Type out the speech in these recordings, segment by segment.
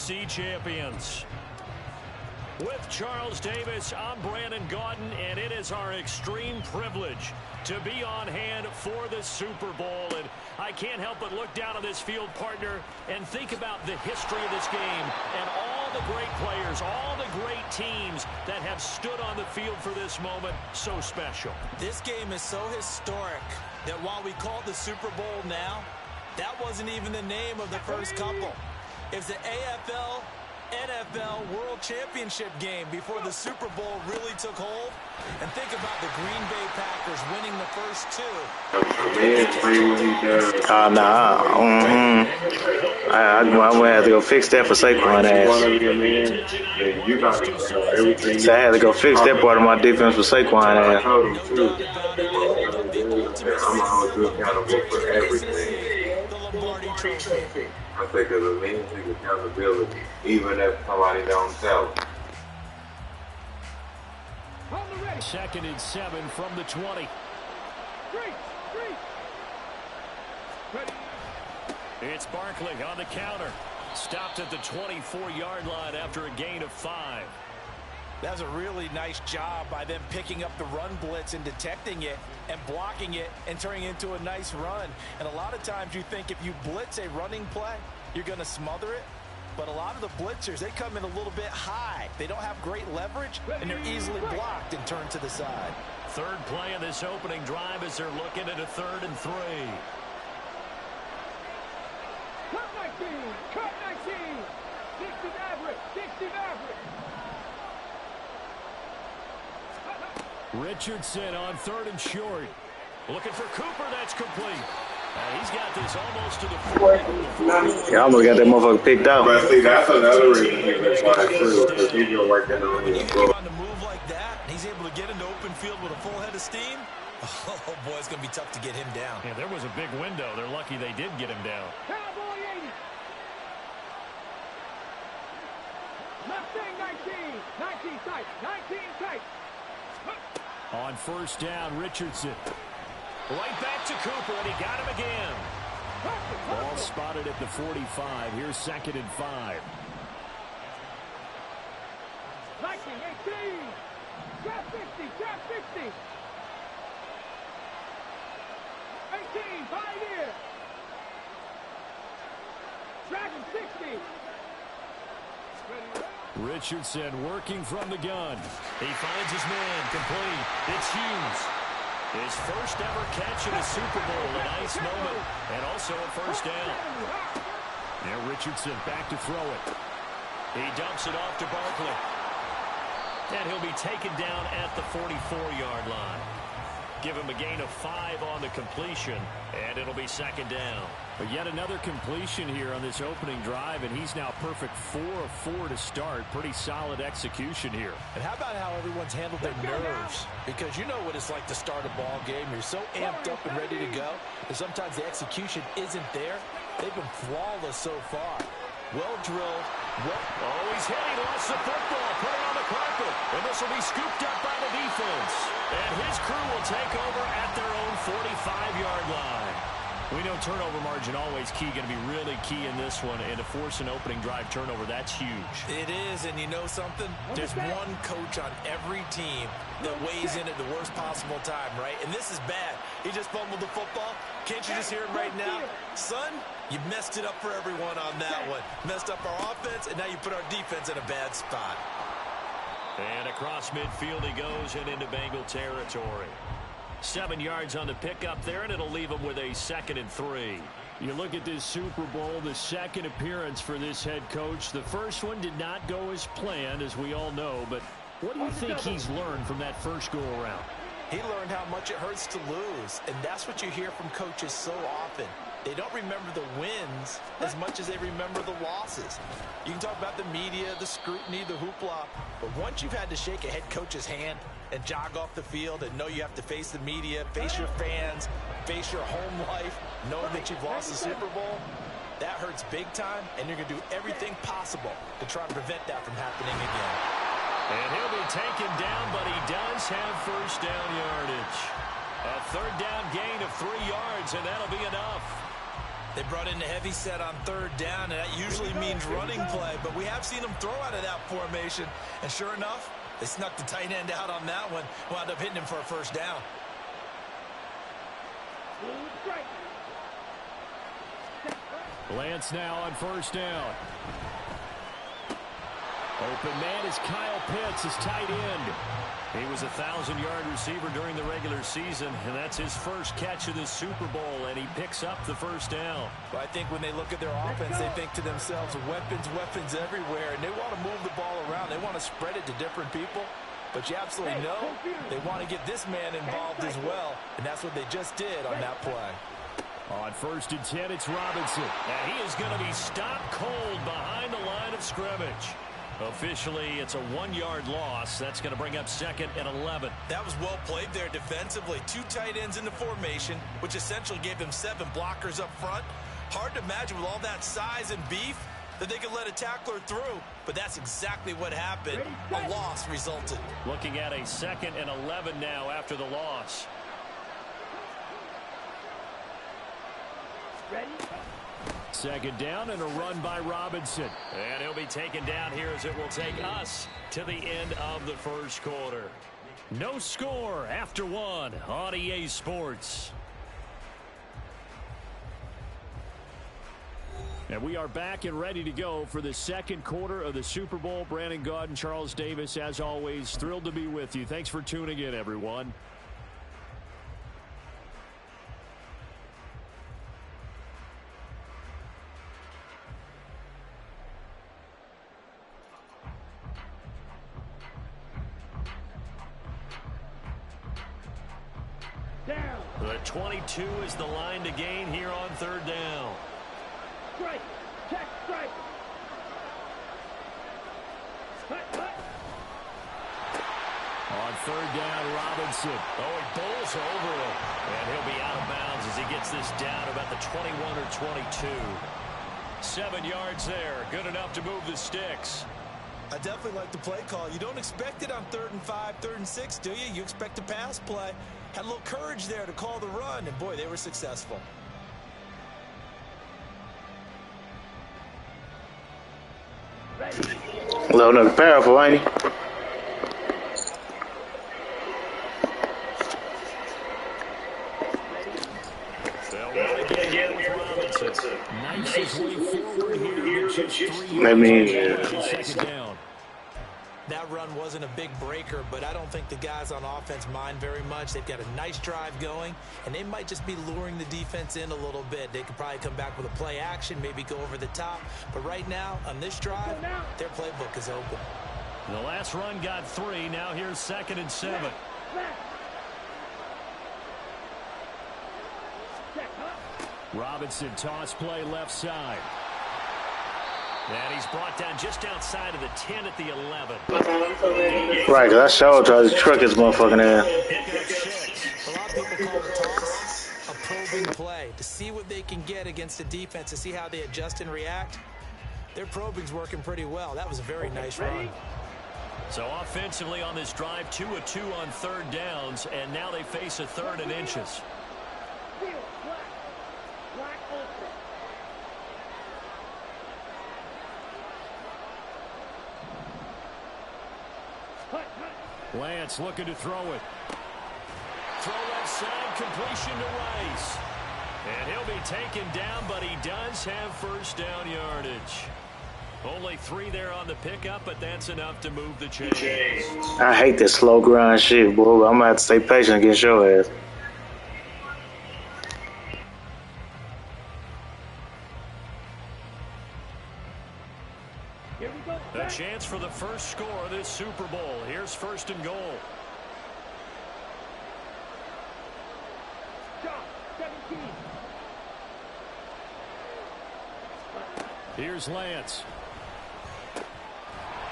NFC champions. With Charles Davis, I'm Brandon Gaudin, and it is our extreme privilege to be on hand for the Super Bowl. And I can't help but look down on this field, partner, and think about the history of this game and all the great players, all the great teams that have stood on the field for this moment. So special. This game is so historic that while we call it the Super Bowl now, that wasn't even the name of the first couple. It's the AFL NFL World Championship game before the Super Bowl really took hold. And think about the Green Bay Packers winning the first two. I'm going to have to go fix that for Saquon ass. So I had to go fix that part of my defense for Saquon ass. I'm going to hold you accountable for everything. I take accountability, even if somebody don't tell. 2nd and 7 from the 20. It's Barkley on the counter. Stopped at the 24-yard line after a gain of 5. That's a really nice job by them picking up the run blitz and detecting it and blocking it and turning it into a nice run. And a lot of times you think if you blitz a running play, you're going to smother it. But a lot of the blitzers, they come in a little bit high. They don't have great leverage, and they're easily blocked and turned to the side. Third play of this opening drive as they're looking at a 3rd and 3. Cut 19! Cut 19! 60 average! 60 average! Richardson on 3rd and short. Looking for Cooper. That's complete. He's got this almost to the 40. Yeah, I almost got that motherfucker picked out. But see, that's another reason he's been flying through, because he's been working on When you his get him on the move like that, and he's able to get into open field with a full head of steam, oh boy, it's going to be tough to get him down. Yeah, there was a big window. They're lucky they did get him down. Cowboy 80! Left thing 19! 19 tight! 19 tight! On 1st down, Richardson. Right back to Cooper, and he got him again. Ball spotted at the 45. Here's 2nd and 5. 19, 18! Trap 50! Trap 50! 18, 5 here! Dragon 60! Richardson working from the gun. He finds his man, complete. It's Hughes. His first ever catch in a Super Bowl, a nice moment, and also a 1st down. Now Richardson back to throw it. He dumps it off to Barkley. And he'll be taken down at the 44-yard line. Give him a gain of 5 on the completion, and it'll be 2nd down. But yet another completion here on this opening drive, and he's now perfect 4 of 4 to start. Pretty solid execution here. And how about how everyone's handled their nerves? Because you know what it's like to start a ball game. You're so amped up and ready to go, and sometimes the execution isn't there. They've been flawless so far. Well drilled. Oh, he's hit. He lost the football. Put it on the carpet. And this will be scooped up by the defense. And his crew will take over at their own 45-yard line. We know turnover margin always key, going to be really key in this one. And to force an opening drive turnover, that's huge. It is, and you know something? There's one coach on every team that weighs in at the worst possible time, right? And this is bad. He just fumbled the football. Can't you just hear him right now? Son, you messed it up for everyone on that one. Messed up our offense, and now you put our defense in a bad spot. And across midfield he goes and into Bengal territory. 7 yards on the pickup there, and it'll leave him with a 2nd and 3. You look at this Super Bowl, the 2nd appearance for this head coach. The first one did not go as planned, as we all know, but what do you think he's learned from that first go-around? He learned how much it hurts to lose, and that's what you hear from coaches so often. They don't remember the wins as much as they remember the losses. You can talk about the media, the scrutiny, the hoopla, but once you've had to shake a head coach's hand and jog off the field and know you have to face the media, face your fans, face your home life, knowing that you've lost the Super Bowl, that hurts big time, and you're going to do everything possible to try and prevent that from happening again. And he'll be taken down, but he does have 1st down yardage. A 3rd down gain of 3 yards, and that'll be enough. They brought in the heavy set on third down, and that usually means running play, but we have seen them throw out of that formation, and sure enough, they snuck the tight end out on that one, wound up hitting him for a first down. Lance now on first down. Open man is Kyle Pitts, his tight end. He was a 1,000-yard receiver during the regular season, and that's his first catch of the Super Bowl, and he picks up the first down. Well, I think when they look at their offense, they think to themselves, weapons, weapons everywhere, and they want to move the ball around. They want to spread it to different people, but you absolutely know they want to get this man involved as well, and that's what they just did on that play. On first and 10, it's Robinson. And he is going to be stopped cold behind the line of scrimmage. Officially, it's a 1-yard loss. That's going to bring up second and 11. That was well played there defensively. 2 tight ends in the formation, which essentially gave them 7 blockers up front. Hard to imagine with all that size and beef that they could let a tackler through, but that's exactly what happened. A loss resulted. Looking at a second and 11 now after the loss. Ready? Second down and a run by Robinson. And he'll be taken down here as it will take us to the end of the first quarter. No score after 1 on EA Sports. And we are back and ready to go for the second quarter of the Super Bowl. Brandon Gaudin, Charles Davis, as always, thrilled to be with you. Thanks for tuning in, everyone. Down. The 22 is the line to gain here on third down. Strike. Check. Strike. Hut. On third down, Robinson. Oh, he bowls over him. And he'll be out of bounds as he gets this down about the 21 or 22. 7 yards there. Good enough to move the sticks. I definitely like the play call. You don't expect it on 3rd and 5, 3rd and 6, do you? You expect a pass play. Had a little courage there to call the run, and boy, they were successful. Loading up powerful, ain't he? That means Second down. That run wasn't a big breaker, but I don't think the guys on offense mind very much. They've got a nice drive going, and they might just be luring the defense in a little bit. They could probably come back with a play action, maybe go over the top. But right now, on this drive, their playbook is open. The last run got 3. Now here's 2nd and 7. Robinson toss play left side. And he's brought down just outside of the 10 at the 11. right, 'cause I showed tried to truck his motherfucking ass. A lot of people call the toss a probing play to see what they can get against the defense, to see how they adjust and react. Their probing's working pretty well. That was a very nice run. So offensively on this drive, 2 of 2 on third downs, and now they face a 3rd and inches. Black ultra. Lance looking to throw it. Throw left side, completion to Rice. And he'll be taken down, but he does have first down yardage. Only 3 there on the pickup, but that's enough to move the chains. I hate this slow grind shit, boy. I'm gonna have to stay patient against your ass. Here we go. A chance for the first score of this Super Bowl. Here's 1st and goal. Shot. 17. Here's Lance.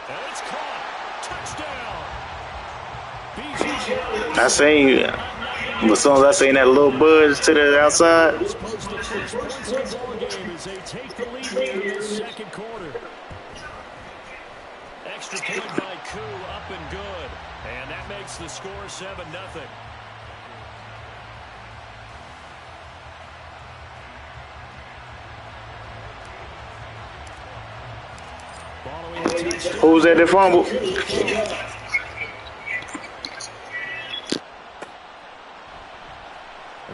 And it's caught. Touchdown. I seen you. As soon as I seen that little buzz to the outside. As they take the lead here in the second quarter. Extra point by Koo, up and good. And that makes the score 7-0. Who's at the fumble?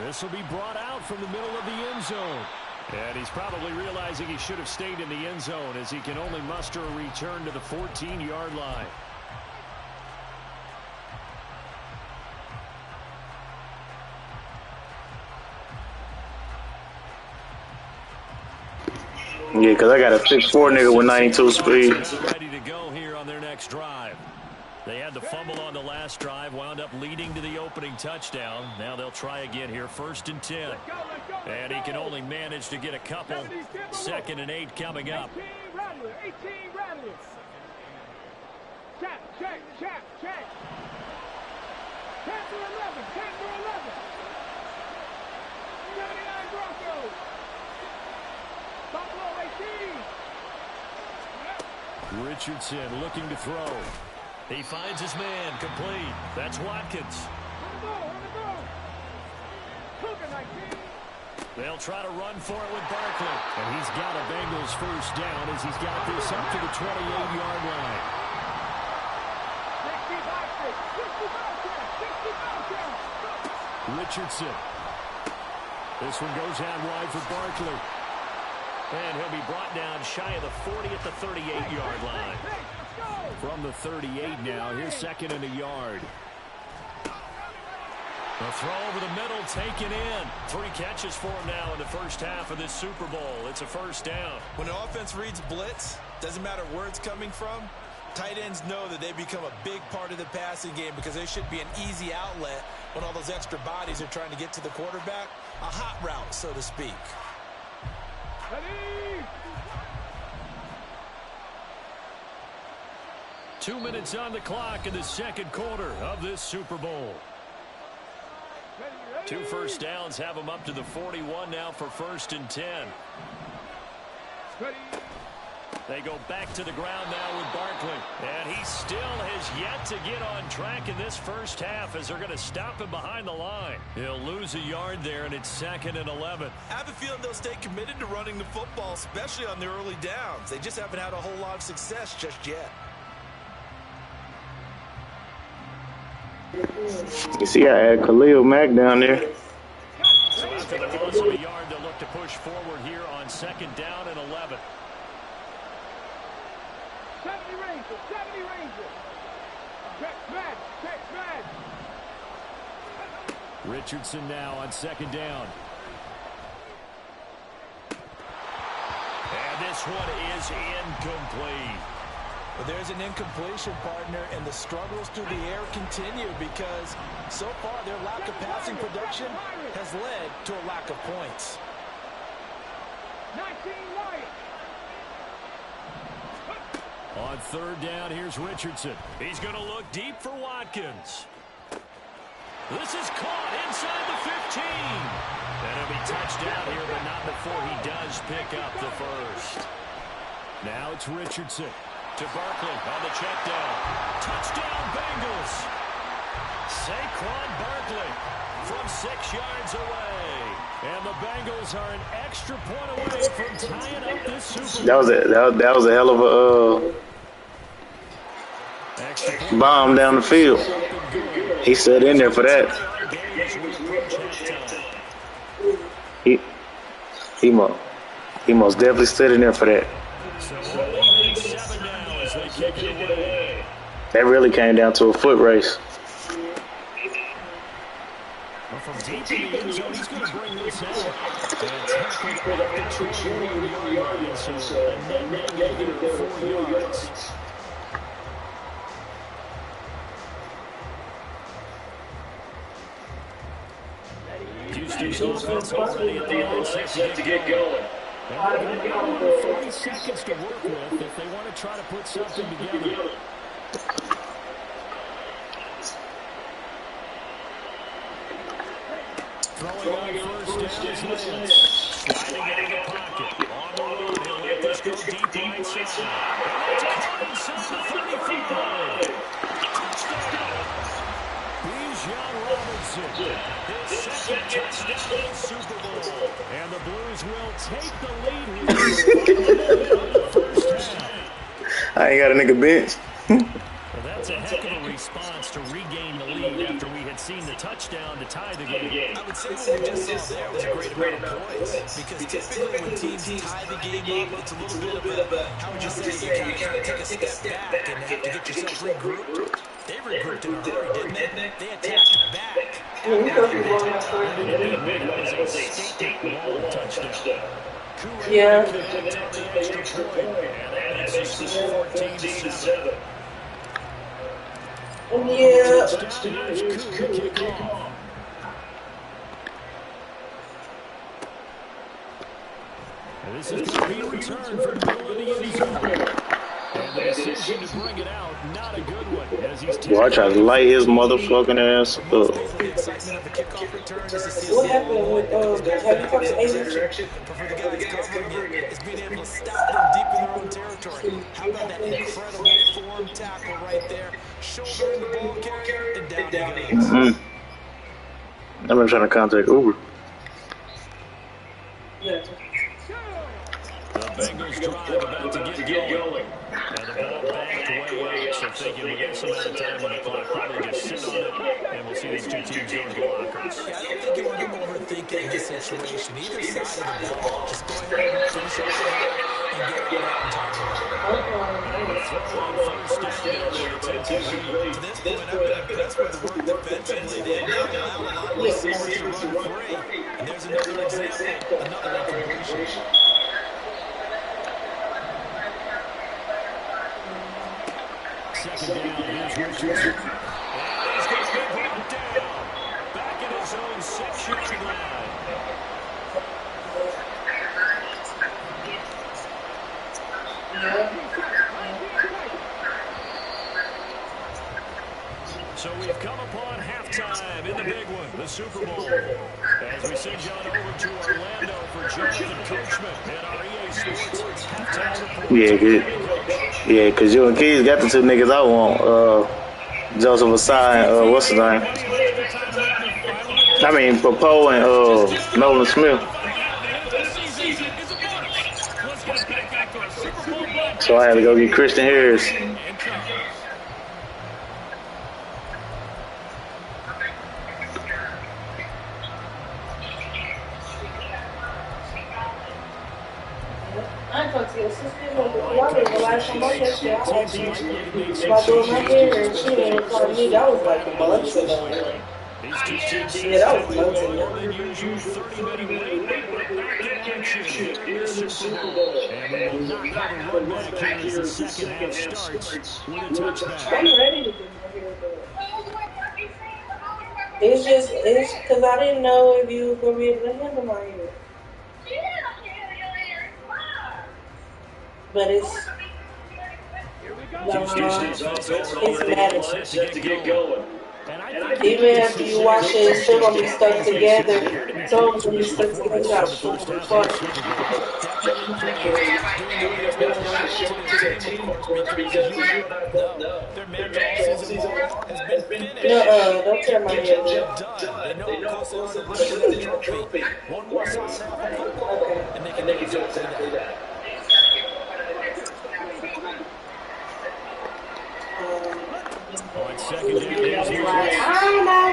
This will be brought out from the middle of the end zone. And he's probably realizing he should have stayed in the end zone as he can only muster a return to the 14-yard line. Yeah, because I got a 6'4" nigga with 92 speed. Ready to go here on their next drive. They had the fumble on the last drive, wound up leading to the opening touchdown. Now they'll try again here, 1st and 10. And he can only manage to get a couple. 2nd and 8 coming up. 18 Rattler. Check. 10 to 11. 79 Broncos. Buffalo 18. Richardson looking to throw. He finds his man, complete. That's Watkins. On the go. Cougar 19. They'll try to run for it with Barkley. And he's got a Bengals first down as he's got this up to the 28-yard line. 65 Richardson. This one goes out wide for Barkley. And he'll be brought down shy of the 40 at the 38-yard line. From the 38 now, here's 2nd and a yard. A throw over the middle, taken in. 3 catches for him now in the first half of this Super Bowl. It's a first down. When an offense reads blitz, doesn't matter where it's coming from, tight ends know that they become a big part of the passing game because they should be an easy outlet when all those extra bodies are trying to get to the quarterback. A hot route, so to speak. Ready. 2 minutes on the clock in the second quarter of this Super Bowl. 2 first downs have them up to the 41 now for 1st and 10. Ready. They go back to the ground now with Barkley. And he still has yet to get on track in this first half as they're going to stop him behind the line. He'll lose a yard there, and it's 2nd and 11. I have a feeling they'll stay committed to running the football, especially on their early downs. They just haven't had a whole lot of success just yet. You see, I had Khalil Mack down there. So after the loss of a yard, they'll look to push forward here on 2nd down and 11. 70 Rangers. Check Madden. Richardson now on 2nd down. And this one is incomplete. But there's an incompletion, partner, and the struggles through the air continue because so far their lack of passing production has led to a lack of points. 19 Lions. On 3rd down, here's Richardson. He's going to look deep for Watkins. This is caught inside the 15. And it'll be touchdown here, but not before he does pick up the first. Now it's Richardson to Barkley on the check down. Touchdown, Bengals. Saquon Barkley from 6 yards away. And the Bengals are an extra point away from tying up this Super Bowl. That was a hell of a bomb down the field. He stood in there for that. He most definitely stood in there for that. That really came down to a foot race. From deep in the end zone, he's going to bring this out. And tackled at the 21-yard line. So a net negative 4 yards. Houston's offense already at the line set to get going. And they've got 30 seconds to work with if they want to try to put something together. Throwing on first down is Lance. Sliding out of the pocket. On the run, he'll let this go deep right side. And it's caught inside the 35. Touchdown. Bijan Robinson. His second touchdown in the Super Bowl. And the Blues will take the lead here in the first half. I I ain't got a nigga bench. Well, that's a heck of a response to regain the lead after we had seen the touchdown to tie the game. I would say what we just saw there was a great amount of poise, because typically when teams tie the game up, it's a little bit of a, how would you say, you kind of take a step back and have to get yourself regrouped. They regrouped in a hurry, didn't they? They attacked back. That was a statement-long touchdown. Yeah. And that makes the score 14-7. Yeah. And this is going to be a return from the middle of the end zone. And the decision to bring it out, not a good one. As he's Boy, I tried to light his motherfucking ass up. The excitement of the kickoff return is to see What happened with have you talked to Aiden? but for the guys covering it, it's being able to stop them deep in their own territory. How about that incredible form tackle right there? Shouldering the ball carrier, and down he goes. I've been trying to contact Uber. Yeah. The Bengals drive about to get going. And the ball backed way out, so thinking with this amount of time on the clock, probably just sit on it, and we'll see these two teams go to the lockers. Yeah, I don't think you want to overthink it in this situation. Either side of the ball, just go ahead and finish it and get it out and talk about it. To this point, I've been impressed with the work defensively. They have not allowed a lot of receivers to run free. And there's another example, another incompletion. Second down, here's Richardson. And he's going to be brought down. Back in his own 6-yard line. So we've come upon halftime in the big one, the Super Bowl. As we send John over to Orlando for Jonathan Coachman and our EA Sports halftime report. Yeah, good. Yeah, because you and Keys got the two niggas I want. Joseph Asai and what's his name? I mean, Popo and Nolan Smith. So I had to go get Christian Harris. I talked to your sister the last time I checked you, I had you about doing my hair, and she didn't call me. That was like months ago. Yeah, that was months ago. And we will not have a run back here as the second half starts with a touchback. I'm ready to do my hair, but it's because I didn't know if you were going to be able to handle my hair. But it's Madden. Even after you watch it, it's still gonna be stuck together. It's always gonna be stuck together. Don't tear my hair. Okay. On second down, Like, I don't know.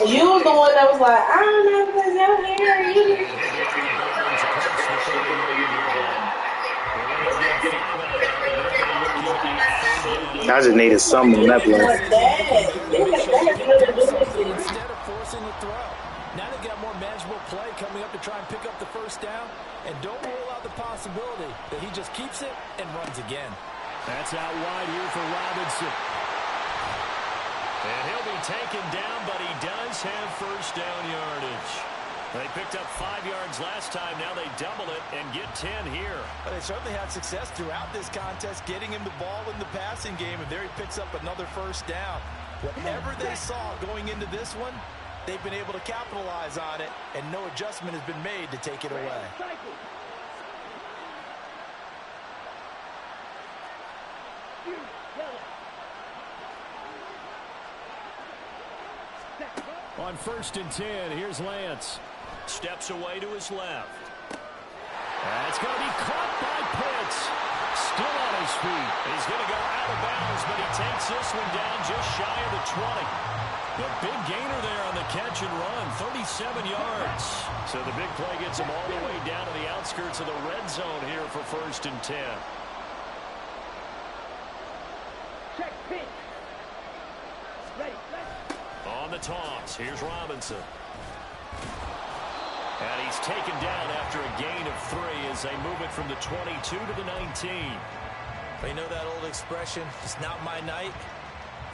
You was the one that was like, I don't know if there's out here. I just needed something on that play. Instead of forcing the throw, now they've got more manageable play coming up to try and pick up the first down. And don't rule out the possibility that he just keeps it and runs again. That's out wide here for Robinson. And he'll be taken down, but he does have first down yardage. They picked up 5 yards last time. Now they double it and get 10 here. But they certainly had success throughout this contest, getting him the ball in the passing game, and there he picks up another first down. Whatever they saw going into this one, they've been able to capitalize on it, and no adjustment has been made to take it away. On 1st and 10, here's Lance. Steps away to his left. That's going to be caught by Pitts. Still on his feet. He's going to go out of bounds, but he takes this one down just shy of the 20. The big gainer there on the catch and run, 37 yards. So the big play gets him all the way down to the outskirts of the red zone here for 1st and 10. Check pitch. Ready. On the toss, here's Robinson. And he's taken down after a gain of 3 as they move it from the 22 to the 19. You know that old expression, it's not my night?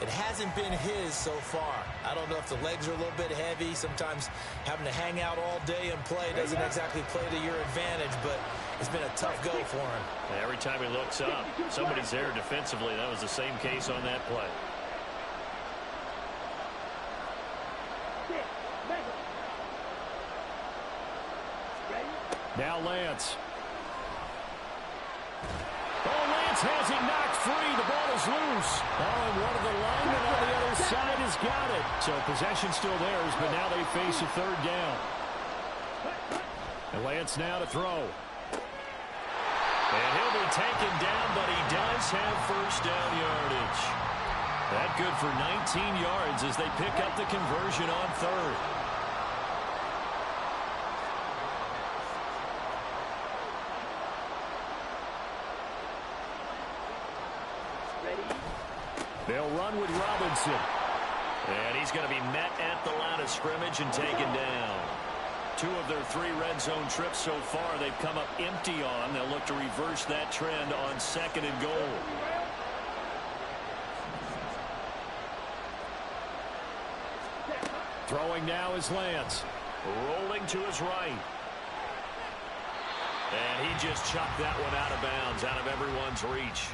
It hasn't been his so far. I don't know if the legs are a little bit heavy. Sometimes having to hang out all day and play doesn't exactly play to your advantage, but it's been a tough go for him. Every time he looks up, somebody's there defensively. That was the same case on that play. Now Lance. Oh, Lance has it knocked free. The ball is loose. Oh, and one of the linemen on the other side has got it. So possession still theirs, but now they face a 3rd down. And Lance now to throw. And he'll be taken down, but he does have 1st down yardage. That good for 19 yards as they pick up the conversion on 3rd. They'll run with Robinson. And he's going to be met at the line of scrimmage and taken down. 2 of their 3 red zone trips so far they've come up empty on. They'll look to reverse that trend on 2nd and goal. Throwing now is Lance. Rolling to his right. And he just chucked that one out of bounds, out of everyone's reach.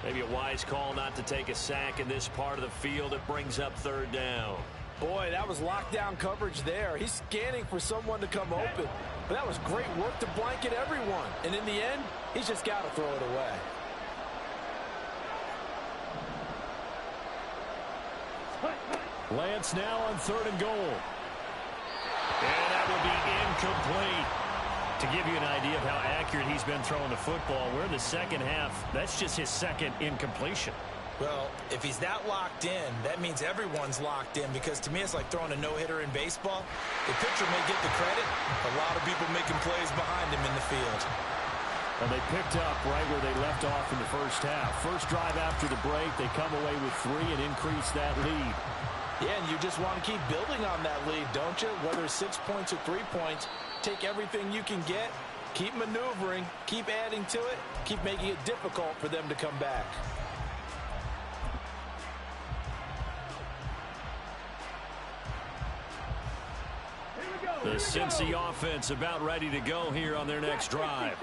Maybe a wise call not to take a sack in this part of the field. It brings up 3rd down. Boy, that was lockdown coverage there. He's scanning for someone to come open. But that was great work to blanket everyone. And in the end, he's just got to throw it away. Lance now on 3rd and goal. And that will be incomplete. To give you an idea of how accurate he's been throwing the football, we're in the 2nd half. That's just his 2nd incompletion. Well, if he's that locked in, that means everyone's locked in, because to me it's like throwing a no-hitter in baseball. The pitcher may get the credit. A lot of people making plays behind him in the field. And they picked up right where they left off in the 1st half. First drive after the break, they come away with 3 and increase that lead. Yeah, and you just want to keep building on that lead, don't you? Whether it's 6 points or 3 points, take everything you can get, keep maneuvering, keep adding to it, keep making it difficult for them to come back. The Cincy offense about ready to go here on their next drive.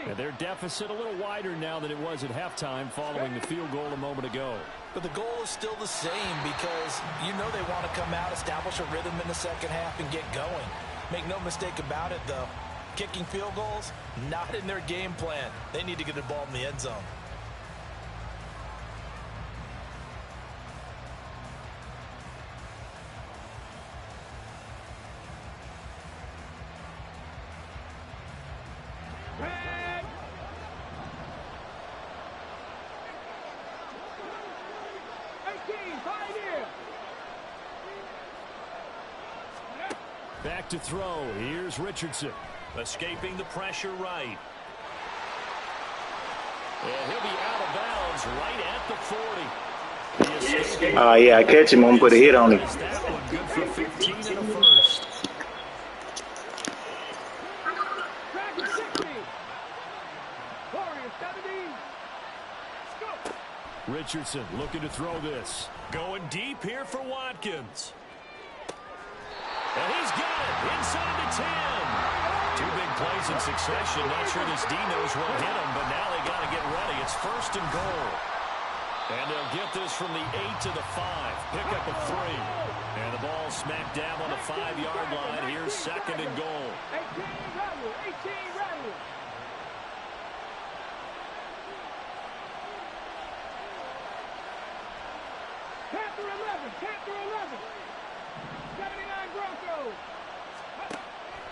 And their deficit a little wider now than it was at halftime following the field goal a moment ago. But the goal is still the same, because you know they want to come out, establish a rhythm in the 2nd half, and get going. Make no mistake about it, though. Kicking field goals, not in their game plan. They need to get the ball in the end zone. Back to throw. Here's Richardson. Escaping the pressure right. And he'll be out of bounds right at the 40. Yeah, I catch him. I'm going to put a hit on him. That one good for 15 and a first. Richardson looking to throw this. Going deep here for Watkins. And he's got it inside the 10. 2 big plays in succession. Not sure this D knows will hit him, but now they got to get ready. It's 1st and goal. And they'll get this from the 8 to the 5. Pick up a 3. And the ball smack dab on the 5-yard line. Here's 2nd and goal. 18 ready. Panther 11. 79 Broncos.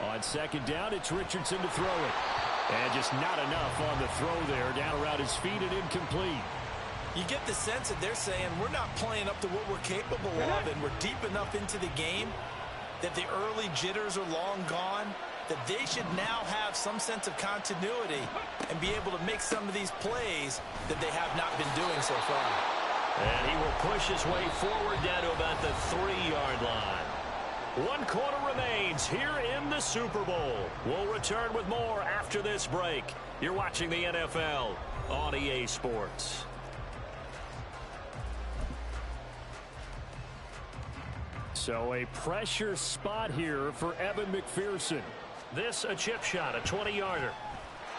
On 2nd down, it's Richardson to throw it. And just not enough on the throw there. Down around his feet and incomplete. You get the sense that they're saying we're not playing up to what we're capable of, and we're deep enough into the game that the early jitters are long gone, that they should now have some sense of continuity and be able to make some of these plays that they have not been doing so far. And he will push his way forward down to about the 3-yard line. 1 quarter remains here in the Super Bowl. We'll return with more after this break. You're watching the NFL on EA Sports. So a pressure spot here for Evan McPherson. This a chip shot, a 20-yarder.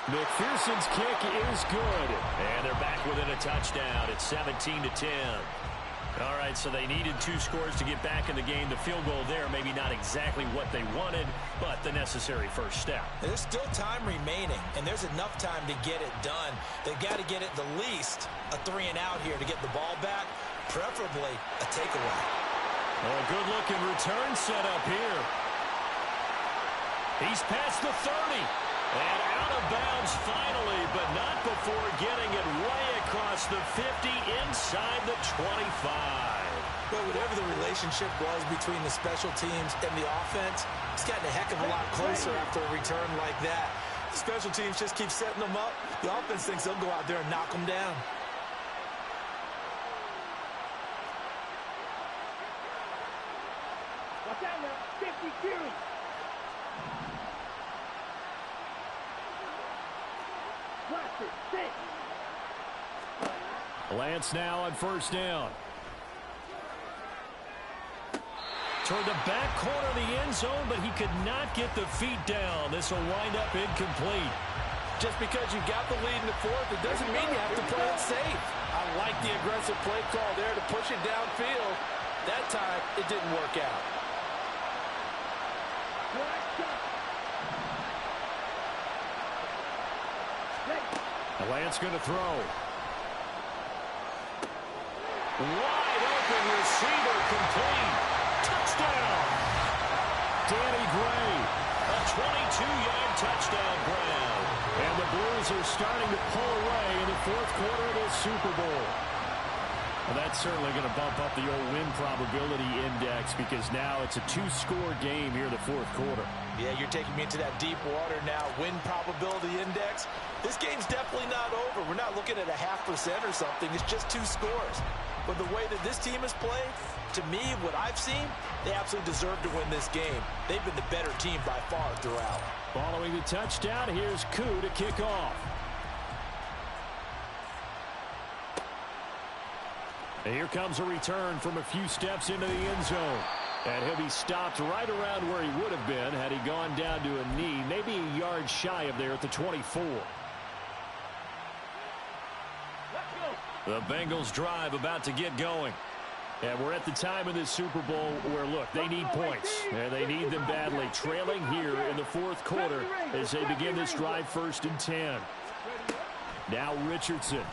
McPherson's kick is good. And they're back within a touchdown. It's 17-10. All right, so they needed 2 scores to get back in the game. The field goal there, maybe not exactly what they wanted, but the necessary first step. There's still time remaining, and there's enough time to get it done. They've got to get it the least a 3-and-out here to get the ball back, preferably a takeaway. Oh, a good-looking return set up here. He's past the 30. And out of bounds finally, but not before getting it way across the 50 inside the 25. But whatever the relationship was between the special teams and the offense, it's gotten a heck of a lot closer after a return like that. The special teams just keep setting them up. The offense thinks they'll go out there and knock them down. Watch out now, 52. Lance now on first down. Toward the back corner of the end zone, but he could not get the feet down. This will wind up incomplete. Just because you got the lead in the fourth, it doesn't mean you have to play it safe. I like the aggressive play call there to push it downfield. That time, it didn't work out. Lance going to throw. Wide open receiver, complete. Touchdown. Danny Gray. A 22-yard touchdown grab. And the Blues are starting to pull away in the 4th quarter of the Super Bowl. Well, that's certainly going to bump up the old win probability index because now it's a 2-score game here in the 4th quarter. Yeah, you're taking me into that deep water now. Win probability index. This game's definitely not over. We're not looking at a 0.5% or something. It's just 2 scores. But the way that this team has played, to me, what I've seen, they absolutely deserve to win this game. They've been the better team by far throughout. Following the touchdown, here's Koo to kick off. And here comes a return from a few steps into the end zone. And he'll be stopped right around where he would have been had he gone down to a knee, maybe a yard shy of there at the 24. The Bengals drive about to get going. And we're at the time in this Super Bowl where, look, they need points. And they need them badly. Trailing here in the 4th quarter as they begin this drive 1st and 10. Now Richardson.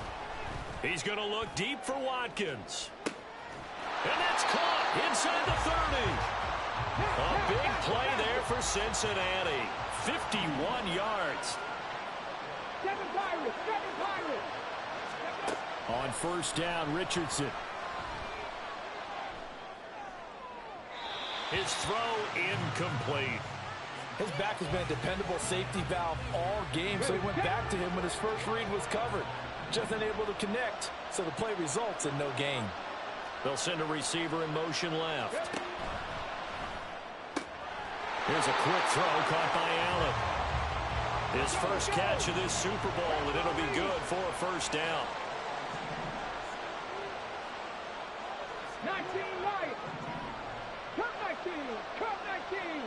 He's going to look deep for Watkins. And that's caught inside the 30. A big play there for Cincinnati. 51 yards. On first down, Richardson. His throw incomplete. His back has been a dependable safety valve all game, so he went back to him when his first read was covered. Just unable to connect, so the play results in no gain. They'll send a receiver in motion left. Here's a quick throw caught by Allen. His first catch of this Super Bowl, and it'll be good for a first down. 19 right. Cut 19. Cut 19.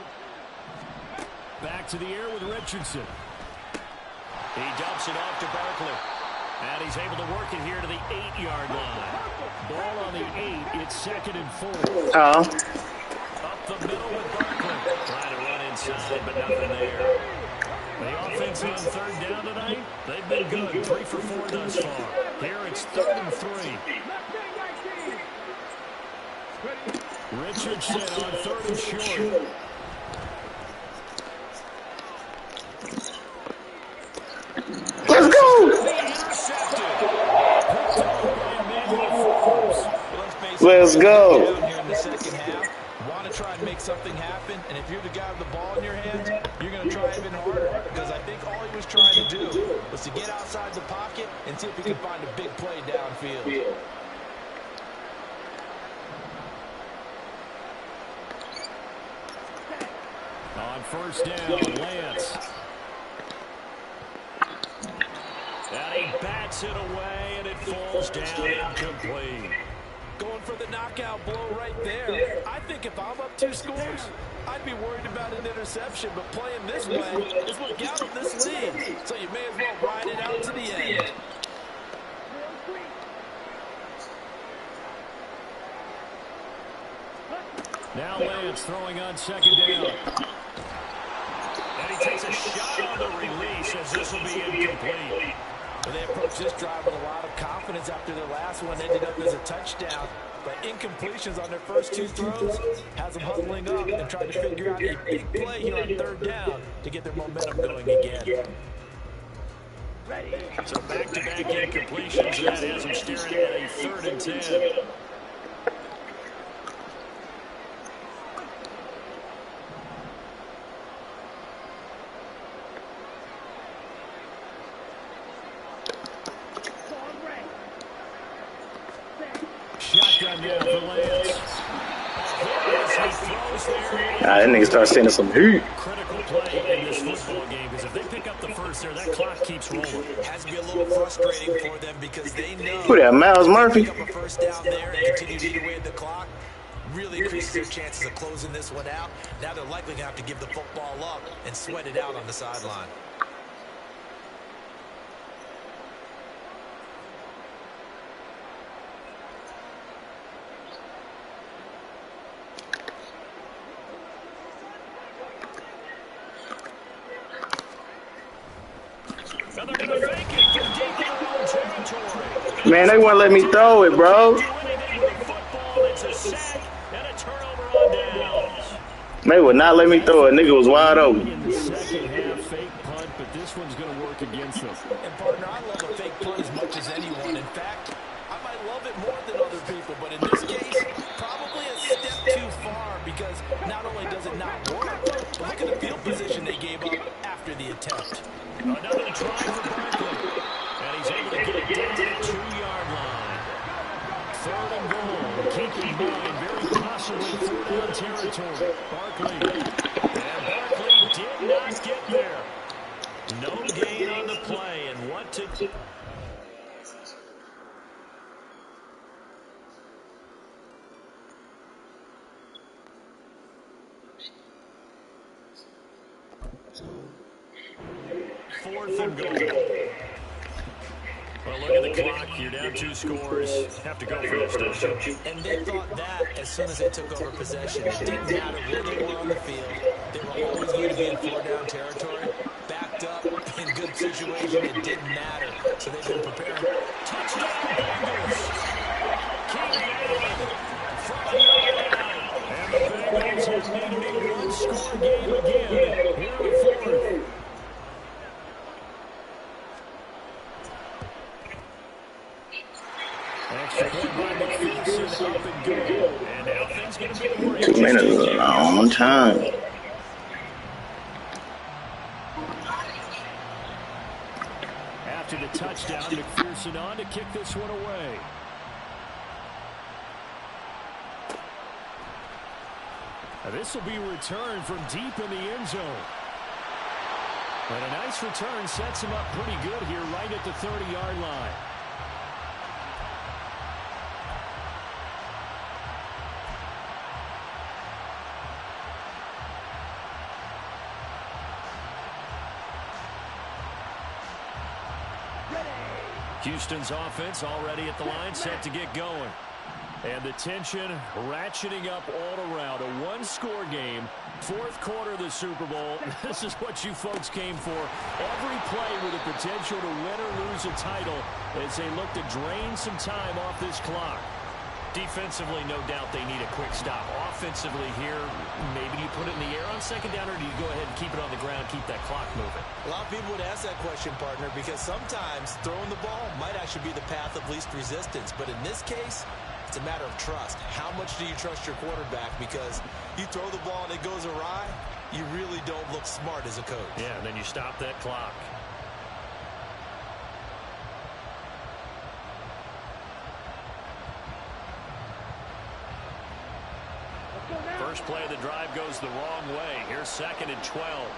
Back to the air with Richardson. He dumps it off to Barkley. And he's able to work it here to the 8-yard line. Ball on the 8. It's 2nd and 4. Oh. Up the middle with Barkley. Trying to run inside, but nothing there. The offense on 3rd down tonight, they've been good. 3 for 4 thus far. Here it's 3rd and 3. Richardson on 3rd and short. Let's go. Down here in the second half, want to try and make something happen, and if you're the guy with the ball in your hands, you're going to try even harder, because I think all he was trying to do was to get outside the pocket and see if he could find a big play downfield. On first down, Lance. And he bats it away, and it falls down incomplete. Going for the knockout blow right there. I think if I'm up 2 scores, I'd be worried about an interception, but playing this way is what got him this lead. So you may as well ride it out to the end. Now Lance throwing on second down. And he takes a shot on the release as this will be incomplete. Well, they approached this drive with a lot of confidence after their last one ended up as a touchdown. But incompletions on their first 2 throws has them huddling up and trying to figure out a big play here on third down to get their momentum going again. So back-to-back incompletions, and that has them staring at a 3rd and 10. Shotgun now for Lance. That nigga start sending some heat. Critical play in this football game, because if they pick up the first there, that clock keeps rolling. Has to be a little frustrating for them because they know Who that, Miles Murphy? pick up a first down there and continue to eat away at the clock. Really increases their chances of closing this one out. Now they're likely going to have to give the football up and sweat it out on the sideline. Man, they won't let me throw it, bro. They would not let me throw it. Nigga was wide open. In the second half, fake punt, but this one's going to work against them. And partner, I love a fake punt as much as anyone. In fact, I might love it more than other people, but in this case, probably a step too far because not only does it not work, but look at the field position they gave up after the attempt. Another try for Barkley. And he's able to get it down to the 2-yard line. 3rd and goal. Keep in mind, very possibly 4th down territory. Barkley. And Barkley did not get there. No gain on the play. And what to do? Fourth and goal. Well, look at the clock. You're down 2 scores. Have to go for this, don't you? And they thought that as soon as they took over possession. It didn't matter where they were on the field. They were always going to be in 4-down territory. Backed up, in good situation, it didn't matter. So they've been preparing. Touchdown, Bengals. Keenan Allen from the line. And the Bengals have made it a 1-score game again. Here in the 4th. Extra point by McPherson, up and good. And now things going to be more 2 minutes is a long time. After the touchdown, McPherson on to kick this one away. Now this will be returned from deep in the end zone. And a nice return sets him up pretty good here right at the 30-yard line. Houston's offense already at the line, set to get going. And the tension ratcheting up all around. A 1-score game, 4th quarter of the Super Bowl. This is what you folks came for. Every play with the potential to win or lose a title as they look to drain some time off this clock. Defensively, no doubt they need a quick stop. Offensively here, maybe you put it in the air on second down, or do you go ahead and keep it on the ground, keep that clock moving? A lot of people would ask that question, partner, because sometimes throwing the ball might actually be the path of least resistance. But in this case, It's a matter of trust. How much do you trust your quarterback? Because you throw the ball and it goes awry, you really don't look smart as a coach. Yeah, and then you stop that clock. First play of the drive goes the wrong way. Here's 2nd and 12.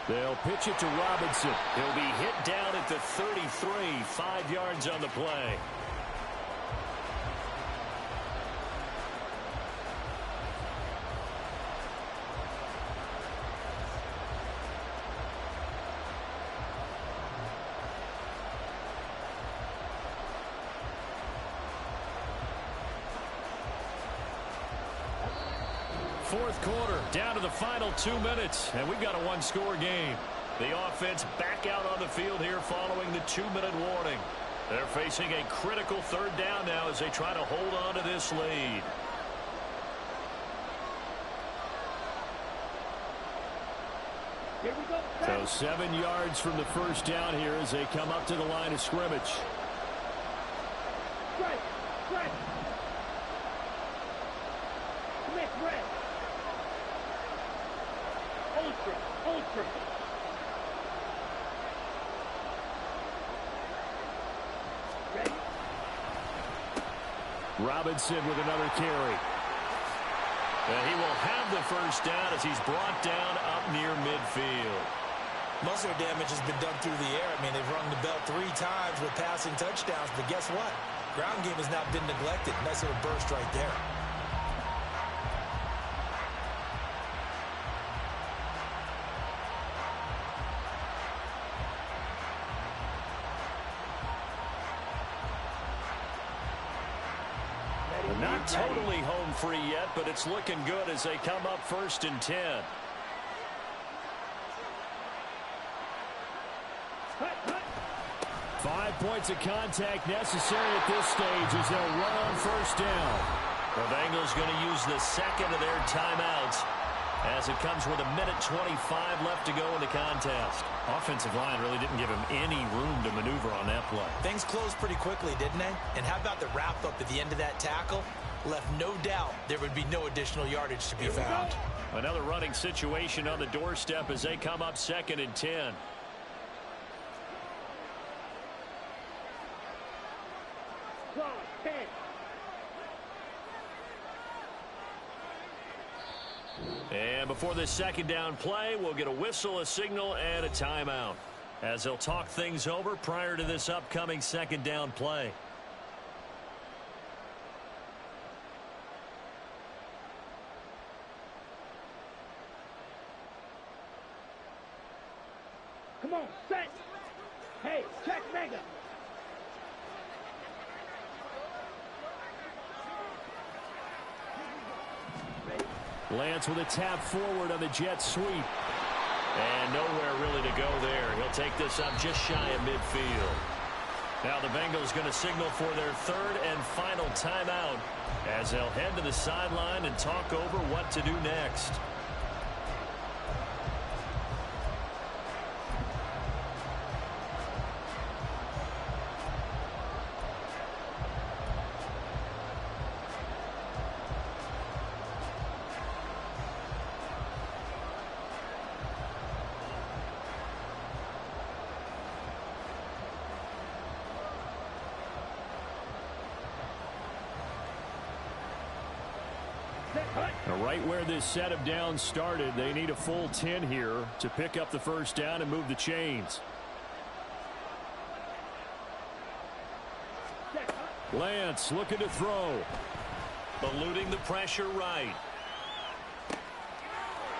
They'll pitch it to Robinson. He'll be hit down at the 33, 5 yards on the play. Fourth quarter, down to the final 2 minutes, and we've got a one-score game. The offense back out on the field here following the 2-minute warning. They're facing a critical 3rd down now as they try to hold on to this lead. Here we go. So 7 yards from the first down here as they come up to the line of scrimmage. Strike. Strike. Commit red. Ultra. Ultra. Ready? Robinson with another carry. And he will have the first down as he's brought down up near midfield. Most of their damage has been done through the air. I mean, they've rung the bell 3 times with passing touchdowns, but guess what? Ground game has not been neglected. Nice little burst right there. Not totally home free yet, but it's looking good as they come up 1st and 10. Hut, hut. 5 points of contact necessary at this stage as they'll run on 1st down. The Bengals going to use the 2nd of their timeouts as it comes with 1:25 left to go in the contest. Offensive line really didn't give him any room to maneuver on that play. Things closed pretty quickly, didn't they? And how about the wrap-up at the end of that tackle? Left no doubt there would be no additional yardage to be found. Another running situation on the doorstep as they come up 2nd and 10. Claw, 10. And before this 2nd down play, we'll get a whistle, a signal, and a timeout as they'll talk things over prior to this upcoming 2nd down play. Come on, set. Hey, check mega. Lance with a tap forward on the jet sweep. And nowhere really to go there. He'll take this up just shy of midfield. Now the Bengals going to signal for their 3rd and final timeout as they'll head to the sideline and talk over what to do next. Right where this set of downs started, they need a full 10 here to pick up the first down and move the chains. Lance looking to throw. Eluding the pressure right.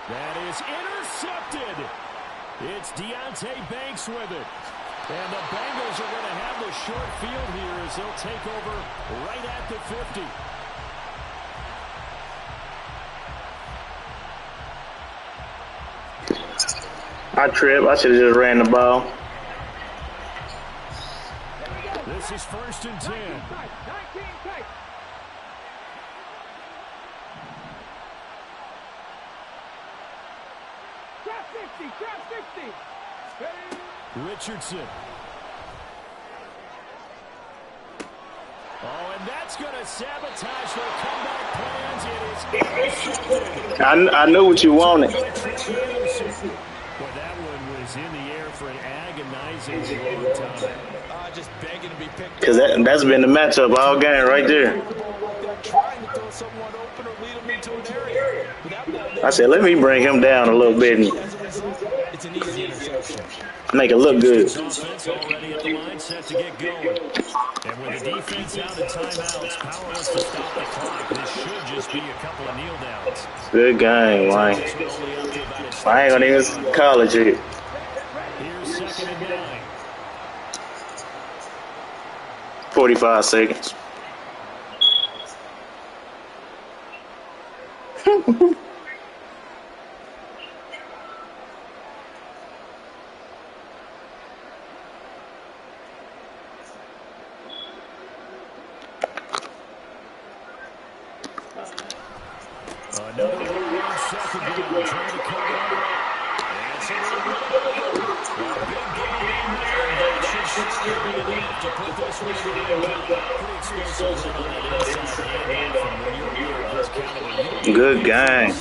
That is intercepted. It's Deonte Banks with it. And the Bengals are going to have the short field here as they'll take over right at the 50. I tripped. I should have just ran the ball. This is 1st and 10. 19 tight. Trap 60, trap 60. Richardson. Oh, and that's going to sabotage their comeback plans. It is intercepted. I knew what you wanted. Well, that one was in the air for an agonizing long time. Just begging to be picked. Because that's been the matchup all game right there. Trying to throw someone open or lead them into an area. I said, let me bring him down a little bit and As a result, it's an easy interception. make it look good. Offense already at the line, set to get going. And with the defense out at timeouts, powerless to stop the clock, this should just be a couple of kneel downs. Good game, man. I ain't gonna even call it yet. Here's 2nd and 9. 45 seconds. Another 1 second down, trying to cover up. That's a little bit. Well, big game in there, and that should certainly be enough to put this one in the account. Pretty explosive run on that inside handoff, and when you're near this caliber, you Good game. You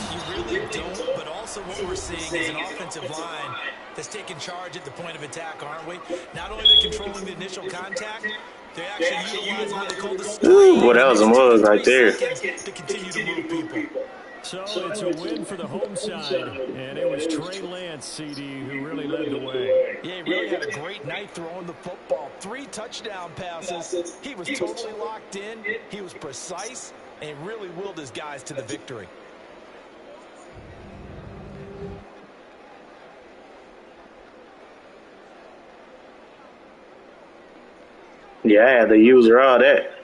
really don't, but also what we're seeing is an offensive line that's taking charge at the point of attack, aren't we? Not only are they controlling the initial contact, they actually utilize what they call the Ooh, boy, that was a mug right there. to continue to move people. So it's a win for the home side, and it was Trey Lance, CD, who really led the way. Yeah, he really had a great night throwing the football. 3 touchdown passes. He was totally locked in. He was precise and really willed his guys to the victory. Yeah, I had to use her all that.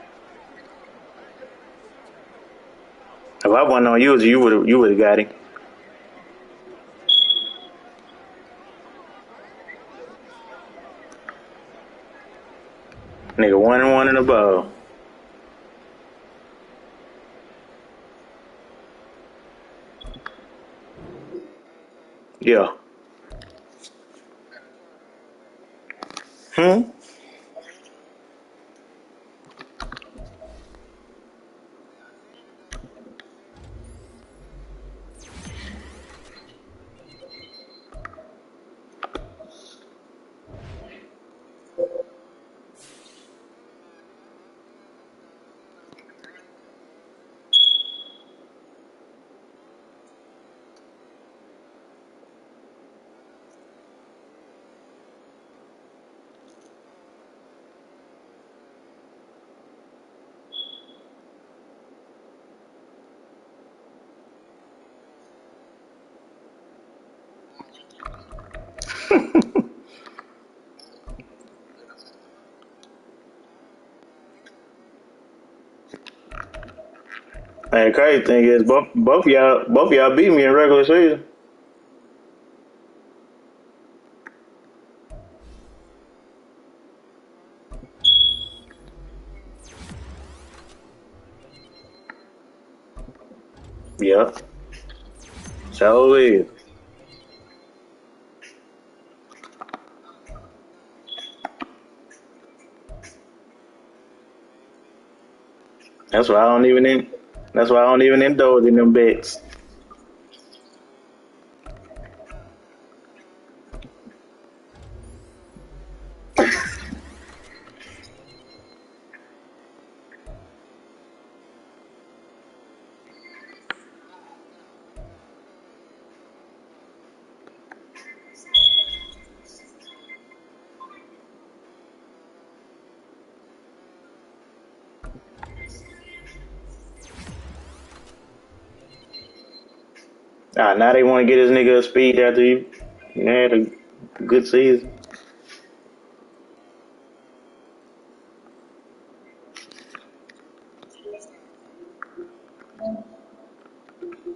If I wasn't on user, you would have got him. Nigga 1-1 in the bowl. Yeah. And the crazy thing is, both y'all beat me in regular season. Yeah. So is. That's why I don't even indulge in them bets. Now they want to get this nigga a speed after he had a good season.